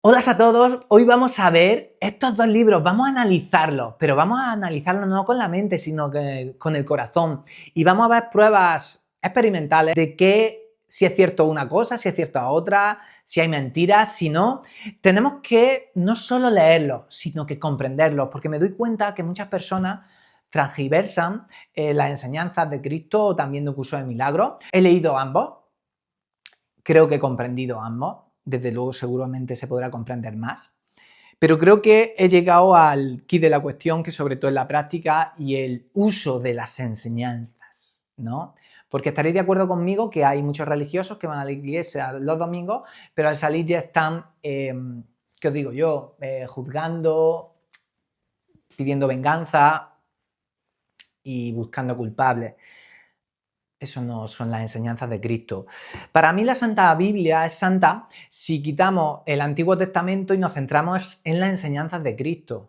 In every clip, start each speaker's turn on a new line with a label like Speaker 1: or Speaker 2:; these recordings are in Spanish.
Speaker 1: Hola a todos, hoy vamos a ver estos dos libros, vamos a analizarlos, pero vamos a analizarlos no con la mente, sino que con el corazón. Y vamos a ver pruebas experimentales de que si es cierto una cosa, si es cierto otra, si hay mentiras, si no. Tenemos que no solo leerlos, sino que comprenderlos, porque me doy cuenta que muchas personas transgiversan las enseñanzas de Cristo o también de un curso de milagros. He leído ambos, creo que he comprendido ambos, desde luego seguramente se podrá comprender más, pero creo que he llegado al quid de la cuestión, que sobre todo es la práctica y el uso de las enseñanzas, ¿no? Porque estaréis de acuerdo conmigo que hay muchos religiosos que van a la iglesia los domingos, pero al salir ya están, ¿qué os digo yo? Juzgando, pidiendo venganza y buscando culpables. Eso no son las enseñanzas de Cristo. Para mí la Santa Biblia es santa si quitamos el Antiguo Testamento y nos centramos en las enseñanzas de Cristo.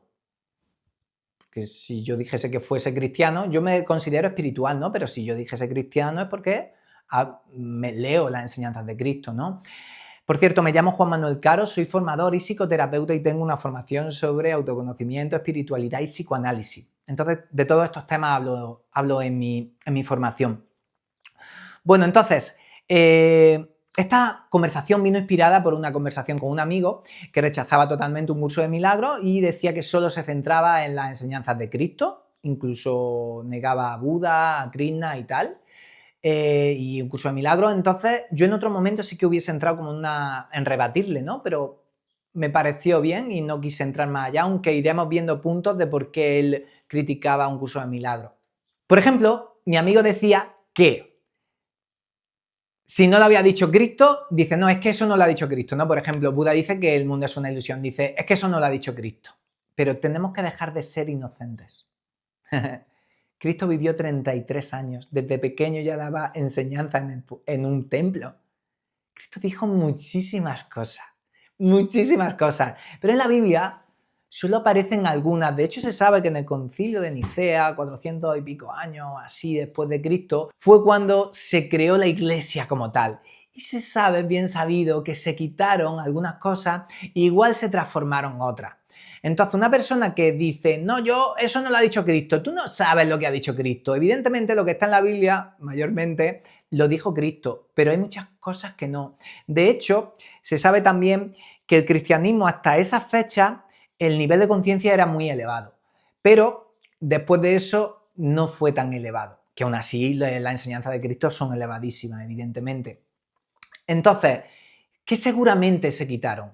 Speaker 1: Porque si yo dijese que fuese cristiano, yo me considero espiritual, ¿no? Pero si yo dijese cristiano es porque me leo las enseñanzas de Cristo, ¿no? Por cierto, me llamo Juan Manuel Caro, soy formador y psicoterapeuta y tengo una formación sobre autoconocimiento, espiritualidad y psicoanálisis. Entonces, de todos estos temas hablo en mi formación. Bueno, entonces, esta conversación vino inspirada por una conversación con un amigo que rechazaba totalmente un curso de milagros y decía que solo se centraba en las enseñanzas de Cristo, incluso negaba a Buda, a Krishna y tal, y un curso de milagros. Entonces, yo en otro momento sí que hubiese entrado como en rebatirle, ¿no? Pero me pareció bien y no quise entrar más allá, aunque iremos viendo puntos de por qué él criticaba un curso de milagros. Por ejemplo, mi amigo decía que si no lo había dicho Cristo, dice, no, es que eso no lo ha dicho Cristo, ¿no? Por ejemplo, Buda dice que el mundo es una ilusión, dice, es que eso no lo ha dicho Cristo. Pero tenemos que dejar de ser inocentes. Cristo vivió 33 años, desde pequeño ya daba enseñanza en un templo. Cristo dijo muchísimas cosas, pero en la Biblia solo aparecen algunas. De hecho, se sabe que en el concilio de Nicea, 400 y pico años así después de Cristo, fue cuando se creó la iglesia como tal. Y se sabe, bien sabido, que se quitaron algunas cosas e igual se transformaron otras. Entonces, una persona que dice, no, eso no lo ha dicho Cristo, tú no sabes lo que ha dicho Cristo. Evidentemente, lo que está en la Biblia, mayormente, lo dijo Cristo, pero hay muchas cosas que no. De hecho, se sabe también que el cristianismo hasta esa fecha, el nivel de conciencia era muy elevado, pero después de eso no fue tan elevado, que aún así las enseñanzas de Cristo son elevadísimas, evidentemente. Entonces, ¿qué seguramente se quitaron?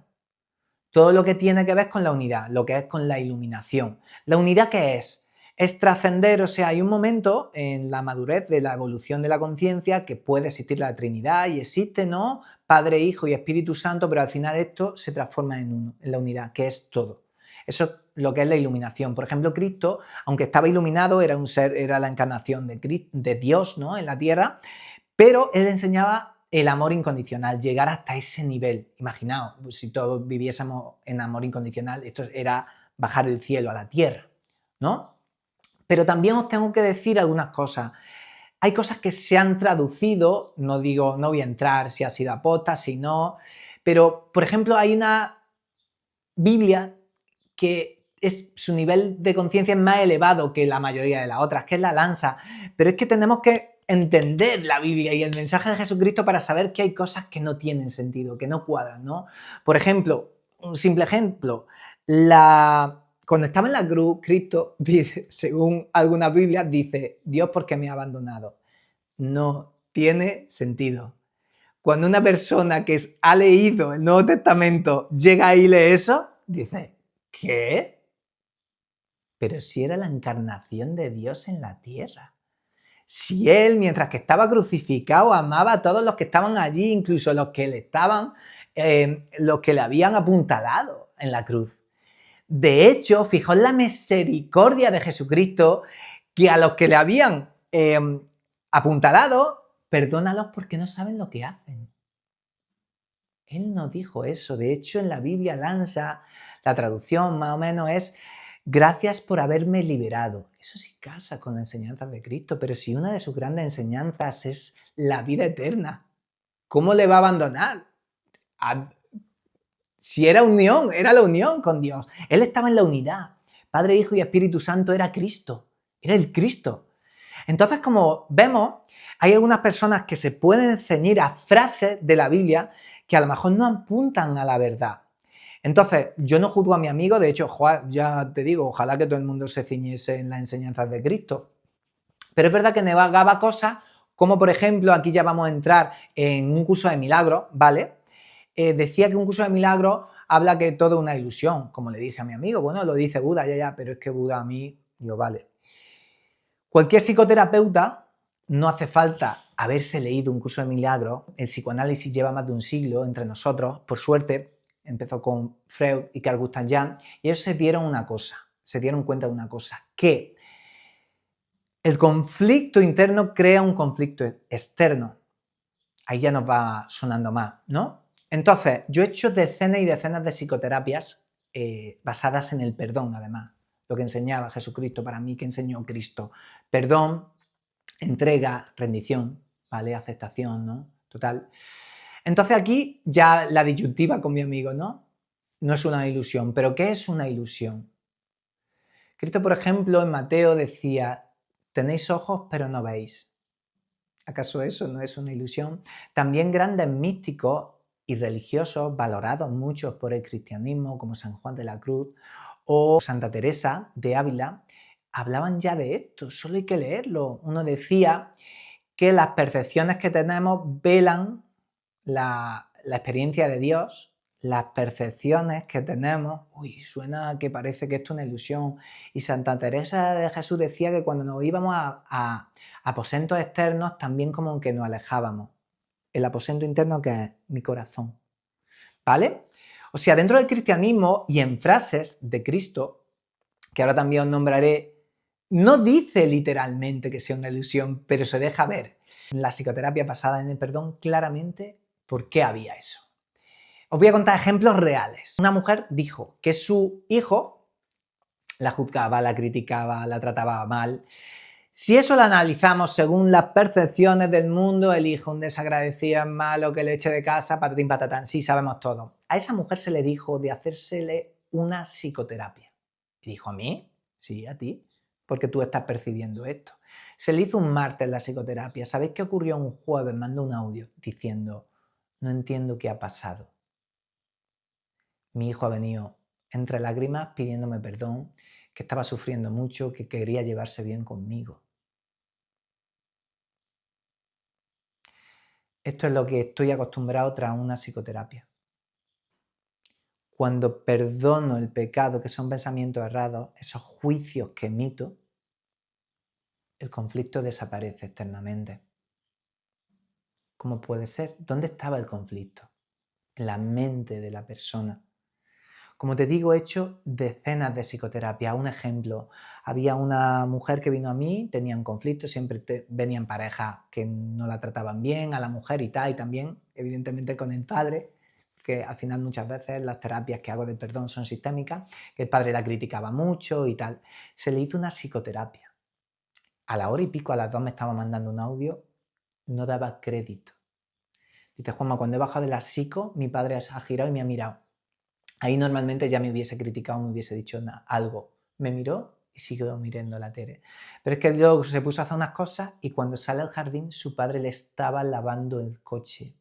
Speaker 1: Todo lo que tiene que ver con la unidad, lo que es con la iluminación. ¿La unidad qué es? Es trascender, o sea, hay un momento en la madurez de la evolución de la conciencia que puede existir la Trinidad y existe, ¿no? Padre, Hijo y Espíritu Santo, pero al final esto se transforma en uno, en la unidad, que es todo. Eso es lo que es la iluminación. Por ejemplo, Cristo, aunque estaba iluminado, era un ser, era la encarnación de Dios, ¿no? En la tierra, pero él enseñaba el amor incondicional, llegar hasta ese nivel. Imaginaos, si todos viviésemos en amor incondicional, esto era bajar el cielo a la tierra, ¿no? Pero también os tengo que decir algunas cosas. Hay cosas que se han traducido, no digo, no voy a entrar si ha sido aposta, si no, pero, por ejemplo, hay una Biblia que su nivel de conciencia es más elevado que la mayoría de las otras, que es la lanza. Pero es que tenemos que entender la Biblia y el mensaje de Jesucristo para saber que hay cosas que no tienen sentido, que no cuadran, ¿no? Por ejemplo, un simple ejemplo, cuando estaba en la cruz, Cristo, dice, según algunas Biblias, dice, Dios, ¿por qué me ha abandonado? No tiene sentido. Cuando una persona que ha leído el Nuevo Testamento llega y lee eso, dice, ¿qué? Pero si era la encarnación de Dios en la tierra. Si él, mientras que estaba crucificado, amaba a todos los que estaban allí, incluso los que los que le habían apuntalado en la cruz. De hecho, fijaos la misericordia de Jesucristo, que a los que le habían apuntalado, perdónalos porque no saben lo que hacen. Él no dijo eso. De hecho, en la Biblia lanza, la traducción más o menos es, gracias por haberme liberado. Eso sí casa con la enseñanza de Cristo, pero si una de sus grandes enseñanzas es la vida eterna, ¿cómo le va a abandonar? Si era unión, era la unión con Dios. Él estaba en la unidad. Padre, Hijo y Espíritu Santo era Cristo. Era el Cristo. Entonces, como vemos, hay algunas personas que se pueden ceñir a frases de la Biblia que a lo mejor no apuntan a la verdad. Entonces, yo no juzgo a mi amigo, de hecho, ya te digo, ojalá que todo el mundo se ciñese en las enseñanzas de Cristo. Pero es verdad que negaba cosas como, por ejemplo, aquí ya vamos a entrar en un curso de milagros, ¿vale? Decía que un curso de milagros habla que todo es una ilusión, como le dije a mi amigo. Bueno, lo dice Buda, ya, pero es que Buda a mí, yo, vale. Cualquier psicoterapeuta, no hace falta haberse leído un curso de milagros, el psicoanálisis lleva más de un siglo entre nosotros, por suerte, empezó con Freud y Carl Gustav Jung, y ellos se dieron cuenta de una cosa, que el conflicto interno crea un conflicto externo. Ahí ya nos va sonando más, ¿no? Entonces, yo he hecho decenas y decenas de psicoterapias basadas en el perdón, además. Lo que enseñaba Jesucristo para mí, que enseñó Cristo. Perdón, entrega, rendición, ¿vale? Aceptación, ¿no? Total. Entonces aquí ya la disyuntiva con mi amigo, ¿no? No es una ilusión, pero ¿qué es una ilusión? Cristo, por ejemplo, en Mateo decía, tenéis ojos pero no veis. ¿Acaso eso no es una ilusión? También grandes místicos y religiosos, valorados muchos por el cristianismo, como San Juan de la Cruz o Santa Teresa de Ávila, hablaban ya de esto, solo hay que leerlo. Uno decía que las percepciones que tenemos velan la experiencia de Dios, las percepciones que tenemos, suena que parece que esto es una ilusión. Y Santa Teresa de Jesús decía que cuando nos íbamos a aposentos externos, también como que nos alejábamos. El aposento interno que es mi corazón, ¿vale? O sea, dentro del cristianismo y en frases de Cristo, que ahora también os nombraré, no dice literalmente que sea una ilusión, pero se deja ver en la psicoterapia basada en el perdón claramente por qué había eso. Os voy a contar ejemplos reales. Una mujer dijo que su hijo la juzgaba, la criticaba, la trataba mal. Si eso lo analizamos según las percepciones del mundo, el hijo, un desagradecido, malo, que le eche de casa, patatín patatán, sí, sabemos todo. A esa mujer se le dijo de hacérsele una psicoterapia. Y dijo, ¿a mí? Sí, a ti, porque tú estás percibiendo esto. Se le hizo un martes la psicoterapia. ¿Sabéis qué ocurrió un jueves? Mandó un audio diciendo, no entiendo qué ha pasado. Mi hijo ha venido entre lágrimas pidiéndome perdón, que estaba sufriendo mucho, que quería llevarse bien conmigo. Esto es lo que estoy acostumbrado tras una psicoterapia. Cuando perdono el pecado, que son pensamientos errados, esos juicios que emito, el conflicto desaparece externamente. ¿Cómo puede ser? ¿Dónde estaba el conflicto? En la mente de la persona. Como te digo, he hecho decenas de psicoterapia. Un ejemplo, había una mujer que vino a mí, tenía un conflicto, siempre venían parejas que no la trataban bien, a la mujer y tal, y también, evidentemente, con el padre, que al final muchas veces las terapias que hago de perdón son sistémicas, que el padre la criticaba mucho y tal. Se le hizo una psicoterapia. A la hora y pico, a las 2 me estaba mandando un audio, no daba crédito. Dice, Juanma, cuando he bajado de la psico, mi padre ha girado y me ha mirado. Ahí normalmente ya me hubiese criticado, me hubiese dicho algo. Me miró y siguió mirando la tele. Pero es que luego se puso a hacer unas cosas y cuando sale al jardín su padre le estaba lavando el coche.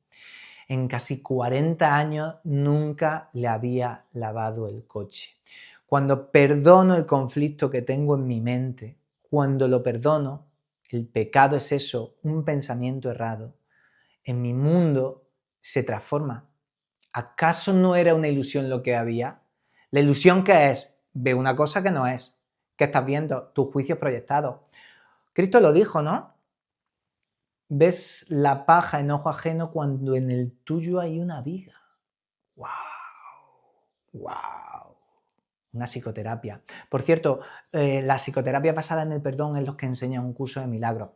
Speaker 1: En casi 40 años nunca le había lavado el coche. Cuando perdono el conflicto que tengo en mi mente, cuando lo perdono, el pecado es eso, un pensamiento errado, en mi mundo se transforma. ¿Acaso no era una ilusión lo que había? La ilusión que es, ve una cosa que no es. ¿Qué estás viendo? Tus juicios proyectados. Cristo lo dijo, ¿no? Ves la paja en ojo ajeno cuando en el tuyo hay una viga. ¡Wow! ¡Wow! Una psicoterapia. Por cierto, la psicoterapia basada en el perdón es lo que enseña un curso de milagros.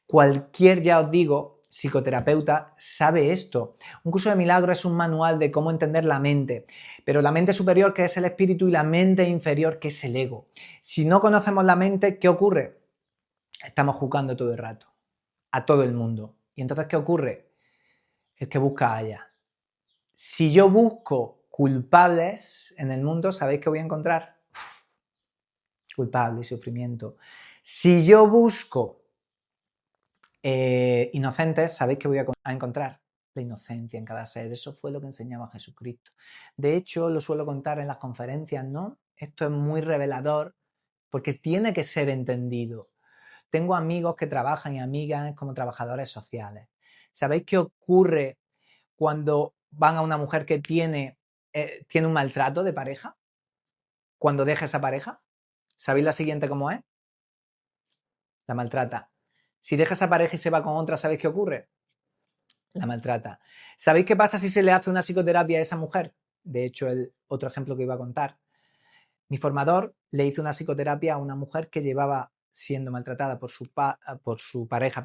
Speaker 1: Cualquier, ya os digo, psicoterapeuta sabe esto. Un curso de milagros es un manual de cómo entender la mente, pero la mente superior, que es el espíritu, y la mente inferior, que es el ego. Si no conocemos la mente, ¿qué ocurre? Estamos juzgando todo el rato a todo el mundo. ¿Y entonces qué ocurre? El que busca halla. Si yo busco culpables en el mundo, ¿sabéis qué voy a encontrar? Culpable y sufrimiento. Si yo busco inocentes, ¿sabéis qué voy a encontrar? La inocencia en cada ser. Eso fue lo que enseñaba Jesucristo. De hecho, lo suelo contar en las conferencias, ¿no? Esto es muy revelador porque tiene que ser entendido. Tengo amigos que trabajan y amigas como trabajadores sociales. ¿Sabéis qué ocurre cuando van a una mujer que tiene un maltrato de pareja? Cuando deja esa pareja, ¿sabéis la siguiente cómo es? La maltrata. Si deja esa pareja y se va con otra, ¿sabéis qué ocurre? La maltrata. ¿Sabéis qué pasa si se le hace una psicoterapia a esa mujer? De hecho, el otro ejemplo que iba a contar. Mi formador le hizo una psicoterapia a una mujer que llevaba siendo maltratada por su pareja,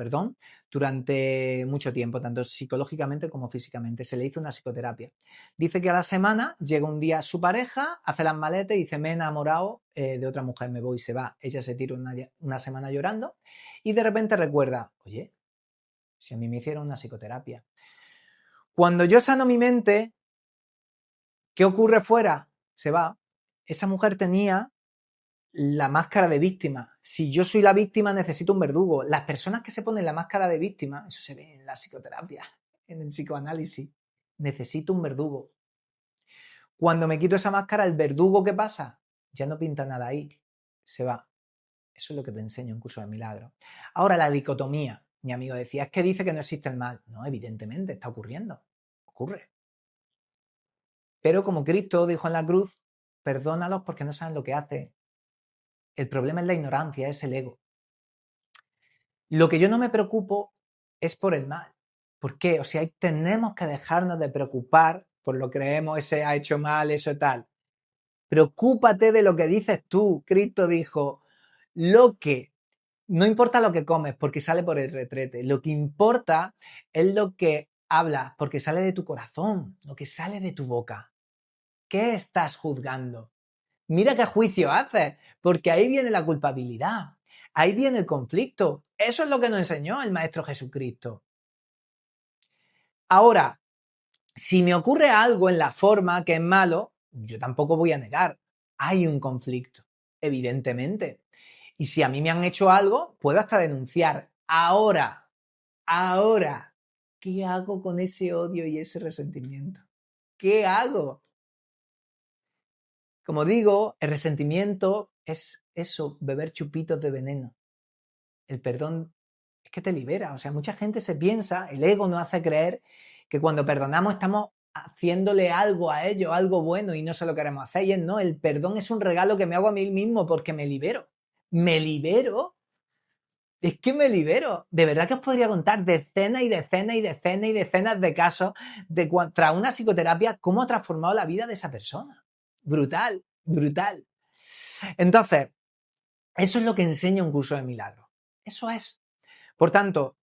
Speaker 1: durante mucho tiempo, tanto psicológicamente como físicamente. Se le hizo una psicoterapia. Dice que a la semana llega un día su pareja, hace las maletas y dice: me he enamorado de otra mujer, me voy y se va. Ella se tira una semana llorando y de repente recuerda: oye, si a mí me hicieron una psicoterapia. Cuando yo sano mi mente, ¿qué ocurre fuera? Se va. Esa mujer tenía la máscara de víctima. Si yo soy la víctima, necesito un verdugo. Las personas que se ponen la máscara de víctima, eso se ve en la psicoterapia, en el psicoanálisis, necesito un verdugo. Cuando me quito esa máscara, ¿el verdugo qué pasa? Ya no pinta nada ahí, se va. Eso es lo que te enseño en Curso de Milagros. Ahora, la dicotomía. Mi amigo decía: es que dice que no existe el mal. No, evidentemente, está ocurriendo. Ocurre. Pero como Cristo dijo en la cruz: perdónalos porque no saben lo que hacen. El problema es la ignorancia, es el ego. Lo que yo no me preocupo es por el mal. ¿Por qué? O sea, tenemos que dejarnos de preocupar por lo que creemos, ese ha hecho mal, eso tal. Preocúpate de lo que dices tú. Cristo dijo: no importa lo que comes porque sale por el retrete. Lo que importa es lo que hablas porque sale de tu corazón, lo que sale de tu boca. ¿Qué estás juzgando? Mira qué juicio haces, porque ahí viene la culpabilidad, ahí viene el conflicto. Eso es lo que nos enseñó el Maestro Jesucristo. Ahora, si me ocurre algo en la forma que es malo, yo tampoco voy a negar. Hay un conflicto, evidentemente. Y si a mí me han hecho algo, puedo hasta denunciar. Ahora, ¿qué hago con ese odio y ese resentimiento? ¿Qué hago? Como digo, el resentimiento es eso, beber chupitos de veneno. El perdón es que te libera. O sea, mucha gente se piensa, el ego nos hace creer que cuando perdonamos estamos haciéndole algo a ellos, algo bueno, y no se lo queremos hacer. Y no, el perdón es un regalo que me hago a mí mismo porque me libero. Me libero. Es que me libero. De verdad que os podría contar decenas y decenas y decenas y decenas de casos de tras una psicoterapia, cómo ha transformado la vida de esa persona. Brutal, brutal. Entonces, eso es lo que enseña un curso de milagros. Eso es. Por tanto,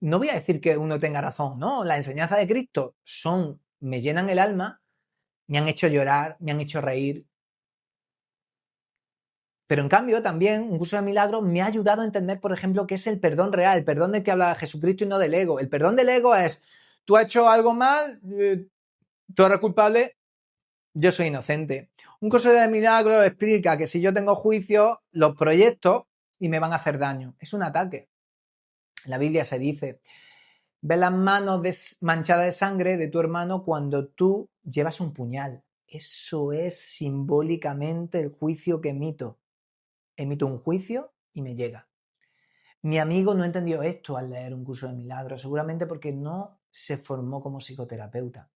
Speaker 1: no voy a decir que uno tenga razón, no. Las enseñanzas de Cristo me llenan el alma, me han hecho llorar, me han hecho reír. Pero en cambio, también un curso de milagros me ha ayudado a entender, por ejemplo, qué es el perdón real, el perdón del que habla Jesucristo y no del ego. El perdón del ego es: tú has hecho algo mal, tú eres culpable, yo soy inocente. Un curso de milagros explica que si yo tengo juicio, los proyecto y me van a hacer daño. Es un ataque. En la Biblia se dice: ve las manos manchadas de sangre de tu hermano cuando tú llevas un puñal. Eso es simbólicamente el juicio que emito. Emito un juicio y me llega. Mi amigo no entendió esto al leer un curso de milagros, seguramente porque no se formó como psicoterapeuta.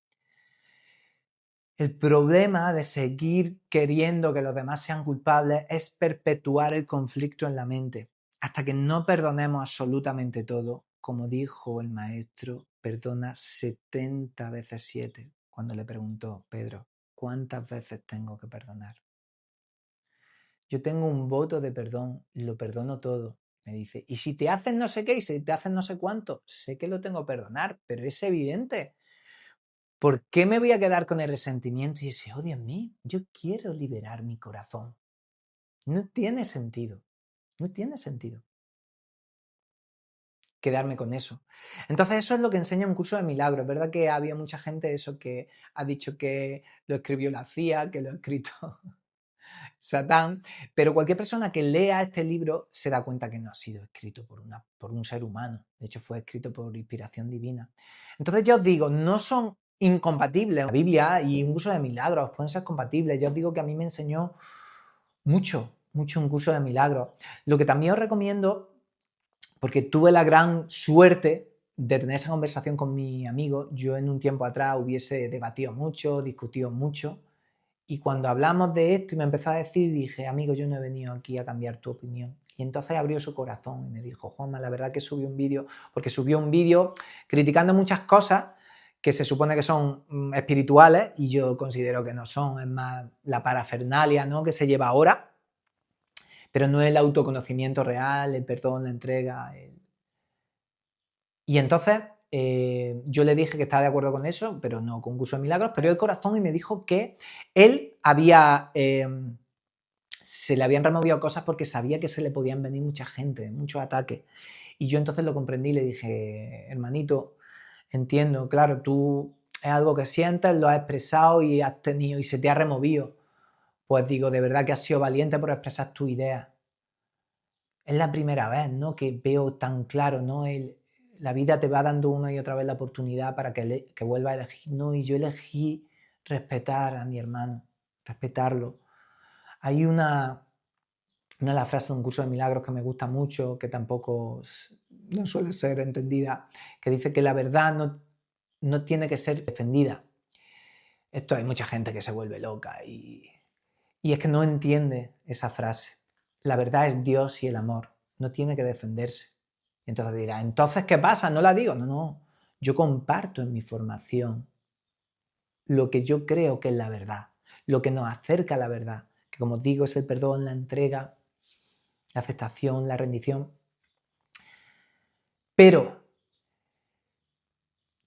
Speaker 1: El problema de seguir queriendo que los demás sean culpables es perpetuar el conflicto en la mente. Hasta que no perdonemos absolutamente todo, como dijo el maestro, perdona 70 veces 7, cuando le preguntó: Pedro, ¿cuántas veces tengo que perdonar? Yo tengo un voto de perdón, lo perdono todo. Me dice: y si te hacen no sé qué y si te hacen no sé cuánto, sé que lo tengo que perdonar, pero es evidente. ¿Por qué me voy a quedar con el resentimiento y ese odio en mí? Yo quiero liberar mi corazón. No tiene sentido. No tiene sentido. quedarme con eso. Entonces eso es lo que enseña un curso de milagros. Es verdad que había mucha gente eso que ha dicho que lo escribió la CIA, que lo ha escrito Satán, pero cualquier persona que lea este libro se da cuenta que no ha sido escrito por un ser humano. De hecho, fue escrito por inspiración divina. Entonces ya os digo, no son incompatibles. La Biblia y un curso de milagros pueden ser compatibles. Ya os digo que a mí me enseñó mucho un curso de milagros. Lo que también os recomiendo, porque tuve la gran suerte de tener esa conversación con mi amigo, yo en un tiempo atrás hubiese debatido mucho, discutido mucho, y cuando hablamos de esto y me empezó a decir, dije, amigo, yo no he venido aquí a cambiar tu opinión. Y entonces abrió su corazón y me dijo, Juanma, la verdad que subí un vídeo, porque subió un vídeo criticando muchas cosas que se supone que son espirituales y yo considero que no son, es más la parafernalia, ¿no?, que se lleva ahora, pero no el autoconocimiento real, el perdón, la entrega. Y entonces yo le dije que estaba de acuerdo con eso, pero no con curso de milagros, pero el corazón y me dijo que él había, se le habían removido cosas porque sabía que se le podían venir mucha gente, muchos ataques. Y yo entonces lo comprendí y le dije, hermanito, entiendo, claro, tú es algo que sientes, lo has expresado y has tenido y se te ha removido. Pues digo, de verdad que has sido valiente por expresar tu idea. Es la primera vez, ¿no?, que veo tan claro, ¿no?, la vida te va dando una y otra vez la oportunidad para que vuelva a elegir, ¿no? Y yo elegí respetar a mi hermano, respetarlo. Hay una de las frases de un curso de milagros que me gusta mucho, que tampoco no suele ser entendida, que dice que la verdad no tiene que ser defendida. Esto hay mucha gente que se vuelve loca y es que no entiende esa frase. La verdad es Dios y el amor, no tiene que defenderse. Entonces dirá, ¿entonces qué pasa? No la digo. No, yo comparto en mi formación lo que yo creo que es la verdad, lo que nos acerca a la verdad, que como os digo es el perdón, la entrega, la aceptación, la rendición. Pero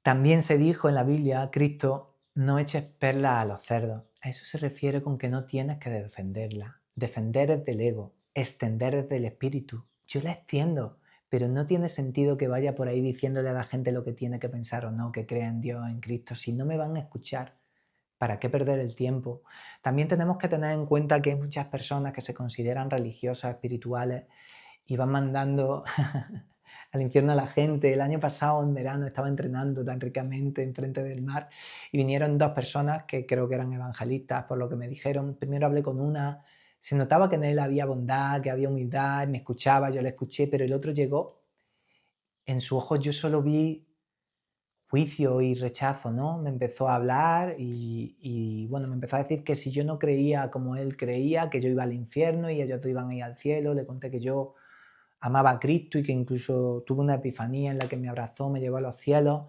Speaker 1: también se dijo en la Biblia, Cristo, no eches perlas a los cerdos. A eso se refiere con que no tienes que defenderla. Defender es del ego, extender es del espíritu. Yo la extiendo, pero no tiene sentido que vaya por ahí diciéndole a la gente lo que tiene que pensar o no, que crea en Dios, en Cristo, si no me van a escuchar. ¿Para qué perder el tiempo? También tenemos que tener en cuenta que hay muchas personas que se consideran religiosas, espirituales y van mandando al infierno a la gente. El año pasado, en verano, estaba entrenando tan ricamente enfrente del mar y vinieron dos personas que creo que eran evangelistas, por lo que me dijeron. Primero hablé con una, se notaba que en él había bondad, que había humildad, me escuchaba, yo le escuché, pero el otro llegó, en sus ojos yo solo vi juicio y rechazo, ¿no? Me empezó a hablar y bueno, me empezó a decir que si yo no creía como él creía, que yo iba al infierno y ellos iban a ir al cielo. Le conté que yo amaba a Cristo y que incluso tuve una epifanía en la que me abrazó, me llevó a los cielos,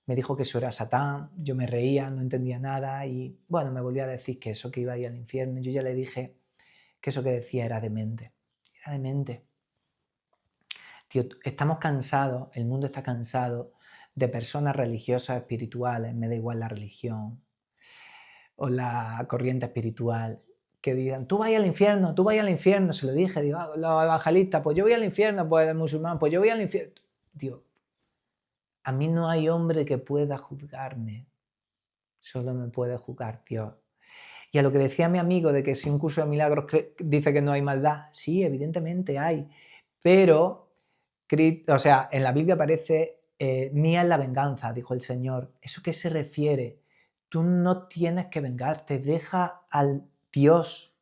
Speaker 1: me dijo que eso era Satán, yo me reía, no entendía nada y bueno, me volvió a decir que eso, que iba a ir al infierno. Yo ya le dije que eso que decía era demente, era demente. Tío, estamos cansados, el mundo está cansado de personas religiosas, espirituales, me da igual la religión o la corriente espiritual, que digan, tú vas al infierno, tú vas al infierno. Se lo dije, digo, los evangelistas, pues yo voy al infierno, pues el musulmán, pues yo voy al infierno. Digo, a mí no hay hombre que pueda juzgarme, solo me puede juzgar Dios. Y a lo que decía mi amigo de que si un curso de milagros dice que no hay maldad, sí, evidentemente hay, pero, o sea, en la Biblia aparece, mía es la venganza, dijo el Señor. ¿Eso qué se refiere? Tú no tienes que vengarte, deja al Dios.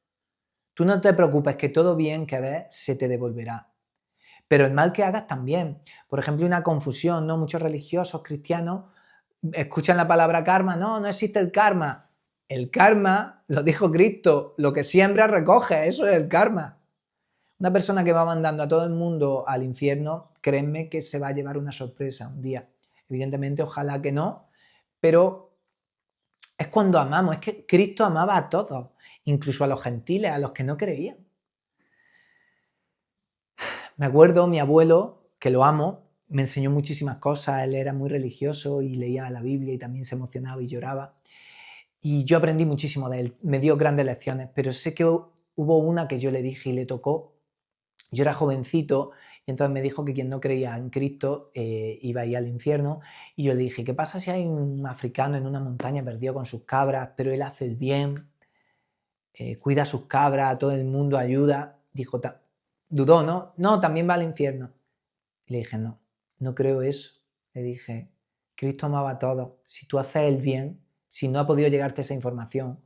Speaker 1: Tú no te preocupes, que todo bien que des se te devolverá. Pero el mal que hagas también. Por ejemplo, hay una confusión, ¿no? Muchos religiosos cristianos escuchan la palabra karma. No, no existe el karma. El karma, lo dijo Cristo, lo que siembra recoge, eso es el karma. Una persona que va mandando a todo el mundo al infierno, créanme que se va a llevar una sorpresa un día. Evidentemente, ojalá que no, pero es cuando amamos. Es que Cristo amaba a todos, incluso a los gentiles, a los que no creían. Me acuerdo, mi abuelo, que lo amo, me enseñó muchísimas cosas. Él era muy religioso y leía la Biblia y también se emocionaba y lloraba. Y yo aprendí muchísimo de él, me dio grandes lecciones, pero sé que hubo una que yo le dije y le tocó. Yo era jovencito Y entonces me dijo que quien no creía en Cristo iba a ir al infierno. Y yo le dije, ¿qué pasa si hay un africano en una montaña perdido con sus cabras, pero él hace el bien, cuida a sus cabras, a todo el mundo ayuda? Dijo, dudó, ¿no? No, también va al infierno. Y le dije, no, no creo eso. Le dije, Cristo amaba a todos. Si tú haces el bien, si no ha podido llegarte esa información,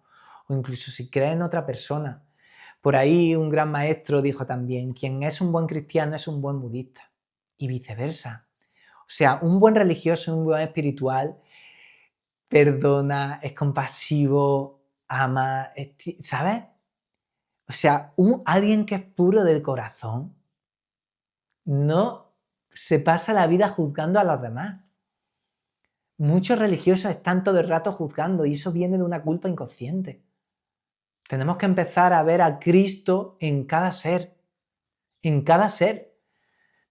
Speaker 1: o incluso si crees en otra persona. Por ahí un gran maestro dijo también, quien es un buen cristiano es un buen budista. Y viceversa. O sea, un buen religioso, un buen espiritual, perdona, es compasivo, ama, ¿sabes? O sea, alguien que es puro del corazón no se pasa la vida juzgando a los demás. Muchos religiosos están todo el rato juzgando y eso viene de una culpa inconsciente. Tenemos que empezar a ver a Cristo en cada ser, en cada ser.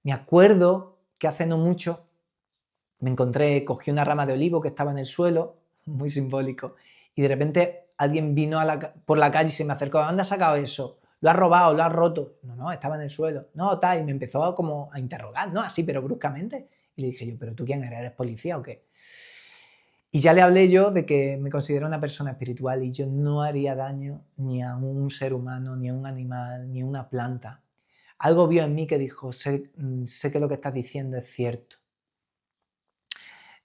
Speaker 1: Me acuerdo que hace no mucho me encontré, cogí una rama de olivo que estaba en el suelo, muy simbólico, y de repente alguien vino por la calle y se me acercó, ¿dónde has sacado eso? ¿Lo has robado? ¿Lo has roto? No, estaba en el suelo. No, tal, y me empezó como a interrogar, ¿no? Así, pero bruscamente. Y le dije yo, ¿pero tú quién eres? ¿Eres policía o qué? Y ya le hablé yo de que me considero una persona espiritual y yo no haría daño ni a un ser humano, ni a un animal, ni a una planta. Algo vio en mí que dijo, sé que lo que estás diciendo es cierto.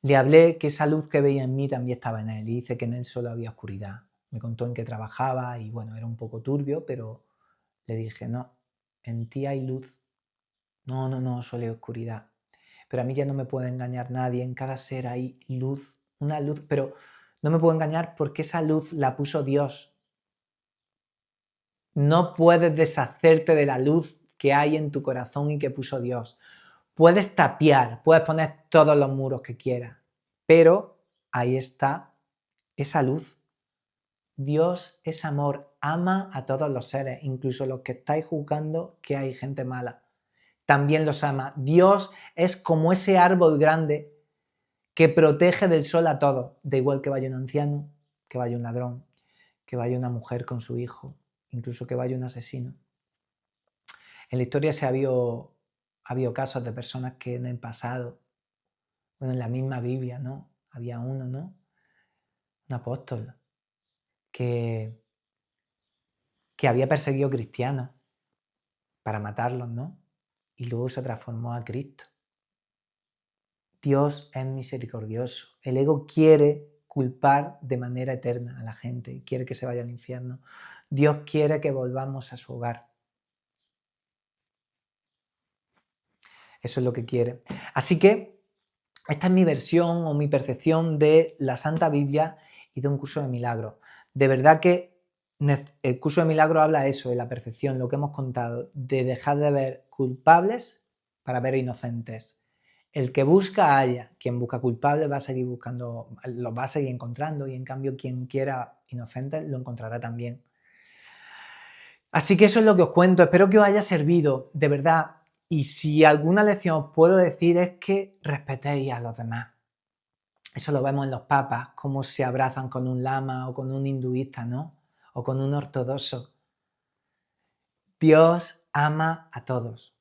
Speaker 1: Le hablé que esa luz que veía en mí también estaba en él y dice que en él solo había oscuridad. Me contó en qué trabajaba y bueno, era un poco turbio, pero le dije, no, en ti hay luz. No, solo hay oscuridad. Pero a mí ya no me puede engañar nadie, en cada ser hay luz, una luz, pero no me puedo engañar porque esa luz la puso Dios. No puedes deshacerte de la luz que hay en tu corazón y que puso Dios. Puedes tapiar, puedes poner todos los muros que quieras, pero ahí está esa luz. Dios es amor, ama a todos los seres, incluso los que estáis juzgando que hay gente mala. También los ama. Dios es como ese árbol grande que protege del sol a todos. Da igual que vaya un anciano, que vaya un ladrón, que vaya una mujer con su hijo, incluso que vaya un asesino. En la historia ha habido casos de personas que en el pasado, bueno, en la misma Biblia, ¿no? Había uno, ¿no? Un apóstol que había perseguido cristianos para matarlos, ¿no? Y luego se transformó a Cristo. Dios es misericordioso. El ego quiere culpar de manera eterna a la gente, quiere que se vaya al infierno. Dios quiere que volvamos a su hogar. Eso es lo que quiere. Así que esta es mi versión o mi percepción de la Santa Biblia y de un curso de milagros. De verdad que el curso de milagros habla de eso, de la perfección, lo que hemos contado, de dejar de ver culpables para ver inocentes. El que busca halla, quien busca culpables va a seguir buscando, los va a seguir encontrando y en cambio quien quiera inocentes lo encontrará también. Así que eso es lo que os cuento, espero que os haya servido, de verdad. Y si alguna lección os puedo decir es que respetéis a los demás. Eso lo vemos en los papas, cómo se abrazan con un lama o con un hinduista, ¿no? O con un ortodoxo. Dios ama a todos.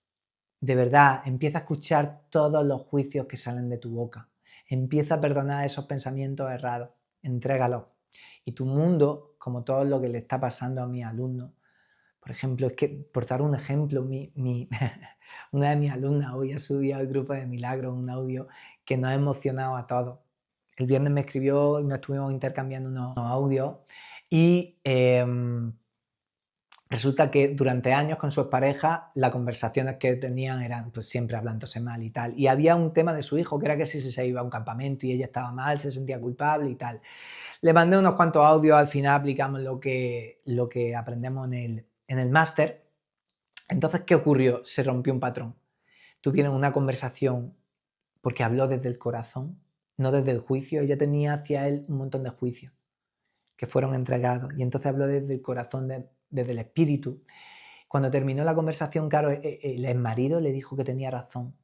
Speaker 1: De verdad, empieza a escuchar todos los juicios que salen de tu boca. Empieza a perdonar esos pensamientos errados. Entrégalos. Y tu mundo, como todo lo que le está pasando a mis alumnos, por ejemplo, es que, por dar un ejemplo, una de mis alumnas hoy ha subido al grupo de Milagros un audio que nos ha emocionado a todos. El viernes me escribió y nos estuvimos intercambiando unos audios y resulta que durante años con sus parejas las conversaciones que tenían eran pues siempre hablándose mal y tal. Y había un tema de su hijo que era que si se iba a un campamento y ella estaba mal, se sentía culpable y tal. Le mandé unos cuantos audios, al final aplicamos lo que aprendemos en el máster. Entonces, ¿qué ocurrió? Se rompió un patrón. Tuvieron una conversación porque habló desde el corazón, no desde el juicio. Ella tenía hacia él un montón de juicios que fueron entregados y entonces habló desde el corazón, desde el espíritu. Cuando terminó la conversación, claro, el exmarido le dijo que tenía razón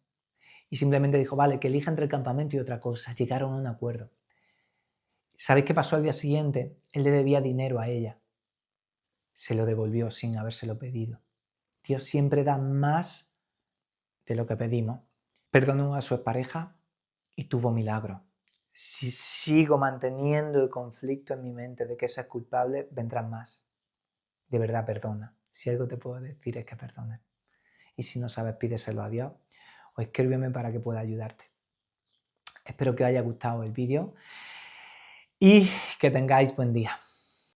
Speaker 1: y simplemente dijo, vale, que elija entre el campamento y otra cosa. Llegaron a un acuerdo. ¿Sabéis qué pasó al día siguiente? Él le debía dinero a ella. Se lo devolvió sin habérselo pedido. Dios siempre da más de lo que pedimos. Perdonó a su expareja y tuvo milagro. Si sigo manteniendo el conflicto en mi mente de que ese es culpable, vendrán más. De verdad, perdona. Si algo te puedo decir es que perdones. Y si no sabes, pídeselo a Dios o escríbeme para que pueda ayudarte. Espero que os haya gustado el vídeo y que tengáis buen día.